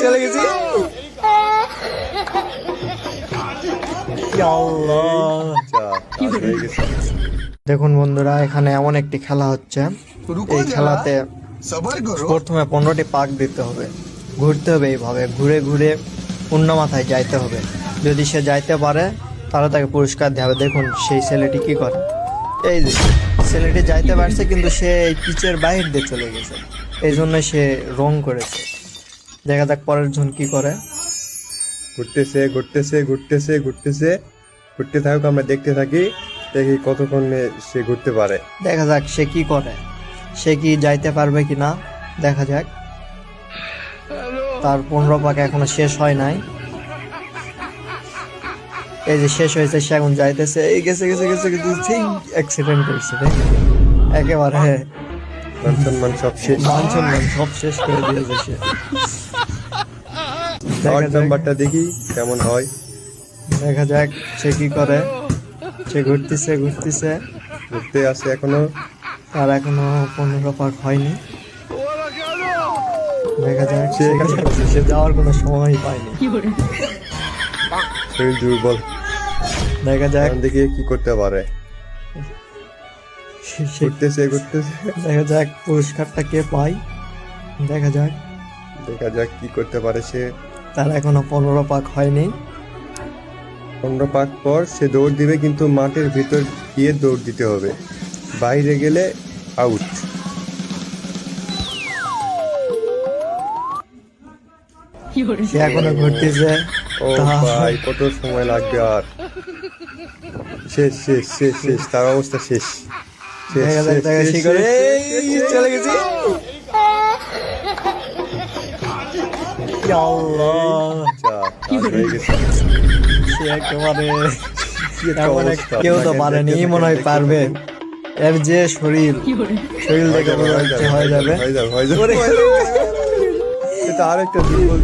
চলে গেছি। দেখুন বন্ধুরা, এখানে এমন একটি খেলা হচ্ছে। এই খেলাতে প্রথমে 15টি পাক দিতে হবে, ঘুরতে হবে, এইভাবে ঘুরে ঘুরে পূর্ণ মাথায় যাইতে হবে। যদি সে যাইতে পারে তাহলে তাকে পুরস্কার দেওয়া হবে। দেখুন সেই ছেলেটি কি করে। এই যে ছেলেটি যাইতে পারছে, কিন্তু সে এই পিচের বাইরে দিয়ে চলে গেছে, এই জন্য সে রং করেছে। দেখা যাক পরের জন কি করে। ঘুরতেছে ঘুরতেছে ঘুরতেছে ঘুরতেছে ঘুরতে থাকুক, আমরা দেখতে থাকি, দেখি কতক্ষণে সে ঘুরতে পারে। দেখা যাক সে কি করে, সে কি যাইতে পারবে কি না, দেখা যাক। তার 15 পাক এখনো শেষ হয় নাই। এই যে শেষ হয়েছে, সে এখন যাইতেছে। এই গেছে গেছে গেছে কিন্তু ঠিক অ্যাক্সিডেন্ট করছে একেবারে। মান সম্মান সব শেষ, মান সম্মান সব শেষ করে দিয়েছে সে। নাম্বারটা দেখি কেমন হয়। দেখা যাক সে কি করে। সে ঘুরতেছে ঘুরতেছে, ঘুরতে আসে এখনো, তার এখনো 15 পাক হয়নি। দেখা যাক সে যাওয়ার কোনো সময়ই পায়নি। শরীর দুর্বল। দেখা যাক দেখি কি করতে পারে। ঘুরতেছে ঘুরতেছে, দেখা যাক পুরস্কারটা কে পায়। দেখা যাক দেখা যাক কি করতে পারে সে। তার এখনো 15 পাক হয়নি। 15 পাক পর সে দৌড় দিবে, কিন্তু মাঠের ভিতর গিয়ে দৌড় দিতে হবে, বাইরে গেলে আউট। সে এখনো ঘুরতেছে। ও ভাই, কত সময় লাগবে আর। শেষ শেষ শেষ শেষ, তার অবস্থা শেষ। দেখা যাক তাকে সে করে। চলে গেছি। আল্লাহ, সে একেবারে কেউ তো পারেনি, মনে হয় পারবে। এর যে শরীর দেখে মনে হচ্ছে হয়ে যাবে। আরেকটা দুর্বল।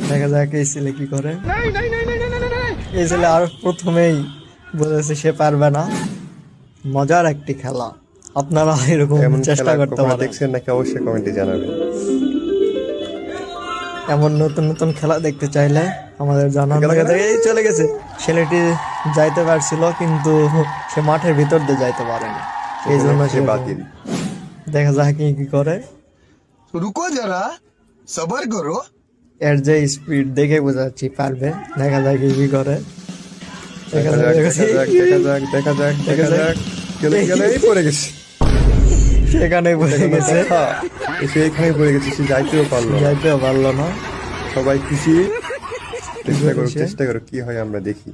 দেখা যাক এই ছেলে কি করে। এই ছেলে আর প্রথমেই বলেছে সে পারবে না। মজার একটি খেলা, আপনারা এরকম চেষ্টা করতে পারেন। দেখছেন নাকি অবশ্যই কমেন্টে জানাবেন। এমন নতুন নতুন খেলা দেখতে চাইলে আমাদের জানান। এই চলে গেছে, ছেলেটি যাইতে পারছিল কিন্তু সে মাঠের ভিতর দিয়ে যাইতে পারেনি, এই জন্য সে বাতিল। দেখা যাক কি করে। রুকো যারা, সবার করো। এর যে স্পিড দেখে বোঝা যাচ্ছে পারবে। দেখা যাক কি করে। দেখা যাক দেখা যাক দেখা যাক দেখা যাক। গেলেই পড়ে গেছে, সেখানে পড়ে গেছে। সে এখানে পড়ে গেছে, সে যাইতেও পারলো না। সবাই খুশি। চেষ্টা করো কি হয় আমরা দেখি।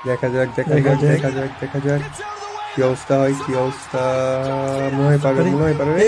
দেখা যাক দেখা যাক দেখা যাক দেখা যাক কি অবস্থা হয়, কি অবস্থা। মনে হয় পারবে, মনে হয় পারবে।